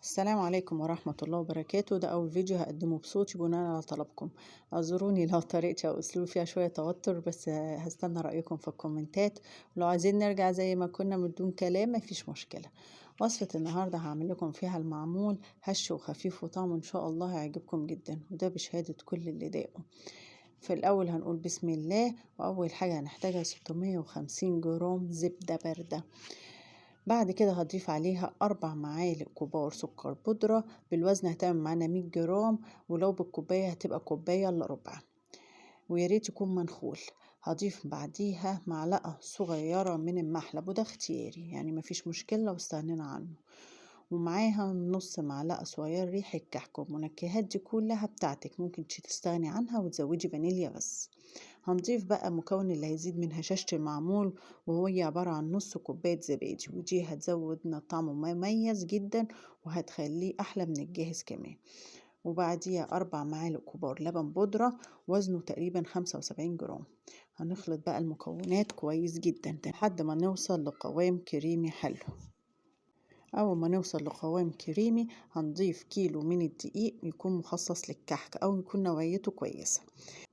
السلام عليكم ورحمة الله وبركاته. ده أول فيديو هقدمه بصوتي بناء على طلبكم. اعذروني لو طريقتي أو أسلوبي فيها شوية توتر، بس هستنى رأيكم في الكومنتات. ولو عايزين نرجع زي ما كنا من دون كلام مفيش مشكلة. وصفة النهاردة هعمل لكم فيها المعمول هش وخفيف وطعمه إن شاء الله هيعجبكم جدا، وده بشهادة كل اللي داقوا. في الأول هنقول بسم الله. وأول حاجة هنحتاجها 650 جرام زبدة باردة. بعد كده هضيف عليها 4 معالق كبار سكر بودرة بالوزن، هتعمل معانا 100 جرام، ولو بالكوباية هتبقى كوباية إلا ربع، وياريت يكون منخول. هضيف بعديها معلقة صغيرة من المحلب، وده اختياري يعني مفيش مشكلة لو استغنينا عنه، ومعاها نص معلقة صغيرة ريحة كحك. والمنكهات دي كلها بتاعتك، ممكن تستغني عنها وتزودي فانيليا بس. هنضيف بقى المكون اللي هيزيد من هشاشة المعمول، وهي عبارة عن نص كوباية زبادي، ودي هتزودنا طعمه مميز جدا وهتخليه أحلى من الجاهز كمان. وبعديها 4 معالق كبار لبن بودرة وزنه تقريبا 75 جرام. هنخلط بقى المكونات كويس جدا لحد ما نوصل لقوام كريمي حلو. أول ما نوصل لقوام كريمي هنضيف كيلو من الدقيق يكون مخصص للكحك أو يكون نوعيته كويسة.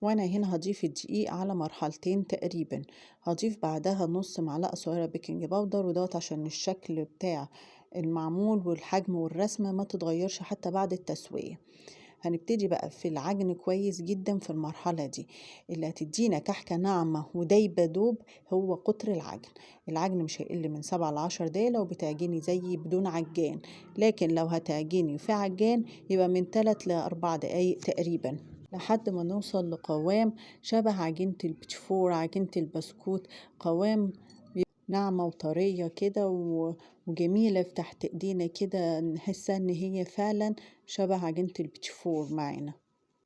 وأنا هنا هضيف الدقيق على مرحلتين تقريبا. هضيف بعدها نص معلقة صغيرة بيكنج باودر، ودوت عشان الشكل بتاع المعمول والحجم والرسمة ما تتغيرش حتى بعد التسوية. هنبتدي بقى في العجن كويس جدا في المرحلة دي. اللي هتدينا كحكة ناعمة ودايبة دوب هو قطر العجن. العجن مش هيقل من 7 ل10 دقايق لو بتعجني زي بدون عجان، لكن لو هتعجني في عجان يبقى من 3 ل4 دقايق تقريبا، لحد ما نوصل لقوام شبه عجينة البيتفور، عجينة البسكوت. قوام ناعمة وطرية كده وجميلة في تحت ايدينا كده، نحسها ان هي فعلا شبه عجينة البيتفور معانا.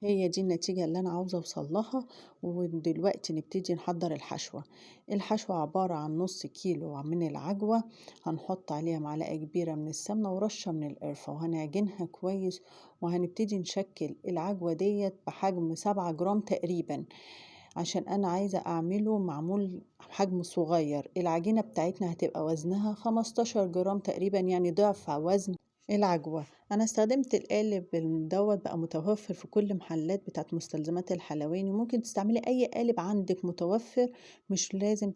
هي دي النتيجة اللي أنا عاوزة أوصلها. ودلوقتي نبتدي نحضر الحشوة. الحشوة عبارة عن نص كيلو من العجوة، هنحط عليها معلقة كبيرة من السمنة ورشة من القرفة، وهنعجنها كويس. وهنبتدي نشكل العجوة ديت بحجم 7 جرام تقريبا، عشان أنا عايزة أعمله معمول حجم صغير. العجينة بتاعتنا هتبقى وزنها 15 جرام تقريبا، يعني ضعف وزن العجوة. انا استخدمت القالب دوت، بقى متوفر في كل محلات بتاعت مستلزمات الحلواني، ممكن تستعملي اي قالب عندك متوفر، مش لازم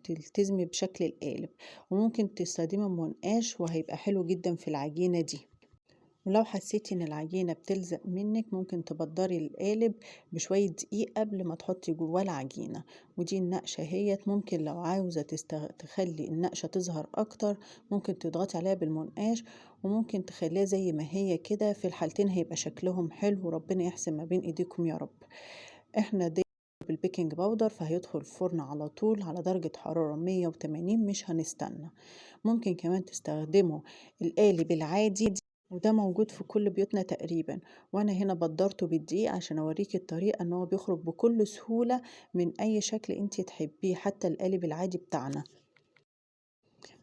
تلتزمي بشكل القالب. وممكن تستخدمي منقاش وهيبقى حلو جدا في العجينة دي. ولو حسيتي ان العجينة بتلزق منك ممكن تبدري القالب بشوية دقيق قبل ما تحطي جواه العجينة. ودي النقشة هيت، ممكن لو عاوزة تخلي النقشة تظهر اكتر ممكن تضغطي عليها بالمنقاش، وممكن تخليها زي ما هي كده. في الحالتين هيبقى شكلهم حلو، وربنا يحسن ما بين ايديكم يا رب. احنا دي بالبيكنج باودر، فهيدخل الفرن على طول على درجة حرارة 180، مش هنستنى. ممكن كمان تستخدموا القالب العادي، وده موجود في كل بيوتنا تقريبا. وانا هنا بدرته بالدقيق عشان اوريك الطريقة ان هو بيخرج بكل سهولة من اي شكل انت تحبيه، حتى القالب العادي بتاعنا.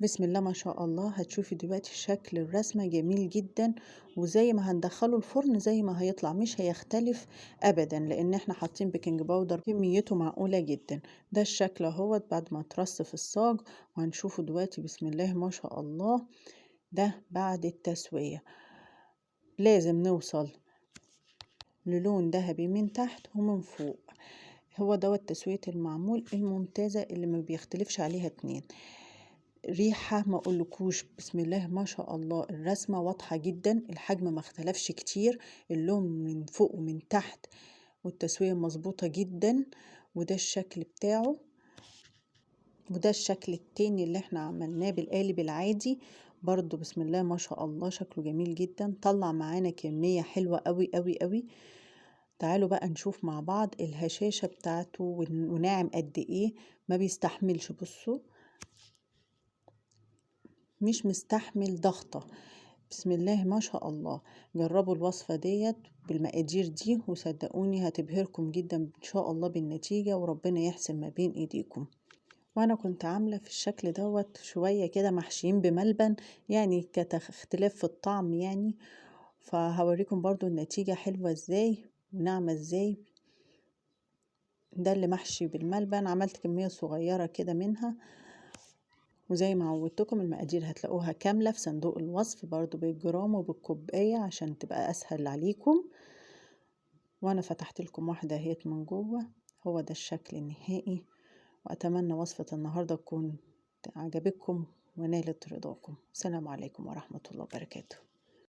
بسم الله ما شاء الله. هتشوفي دلوقتي شكل الرسمة جميل جدا، وزي ما هندخله الفرن زي ما هيطلع مش هيختلف ابدا، لان احنا حاطين بيكنج باودر كميته معقولة جدا. ده الشكل اهوت بعد ما ترص في الصاج، وهنشوفه دلوقتي. بسم الله ما شاء الله. ده بعد التسوية لازم نوصل للون ذهبي من تحت ومن فوق. هو دوت تسوية المعمول الممتازة اللي ما بيختلفش عليها اتنين. ريحة ما اقولكوش، بسم الله ما شاء الله. الرسمة واضحة جدا، الحجم ما اختلفش كتير، اللون من فوق ومن تحت، والتسوية مظبوطة جدا. وده الشكل بتاعه. وده الشكل التاني اللي احنا عملناه بالقالب العادي برضو. بسم الله ما شاء الله شكله جميل جدا، طلع معانا كمية حلوة قوي قوي قوي. تعالوا بقى نشوف مع بعض الهشاشة بتاعته وناعم قد ايه. ما بيستحملش، بصوا مش مستحمل ضغطة. بسم الله ما شاء الله. جربوا الوصفة ديت بالمقادير دي وصدقوني هتبهركم جدا ان شاء الله بالنتيجة، وربنا يحسن ما بين ايديكم. وانا كنت عاملة في الشكل دوت شوية كده محشيين بملبن، يعني اختلاف في الطعم يعني. فهوريكم برضو النتيجة حلوة ازاي وناعمة ازاي. ده اللي محشي بالملبن، عملت كمية صغيرة كده منها. وزي ما عودتكم المقادير هتلاقوها كاملة في صندوق الوصف برضو بالجرام وبالكوباية عشان تبقى أسهل عليكم. وأنا فتحت لكم واحدة اهيت من جوه، هو ده الشكل النهائي. وأتمنى وصفة النهاردة تكون عجبتكم ونالت رضاكم. السلام عليكم ورحمة الله وبركاته.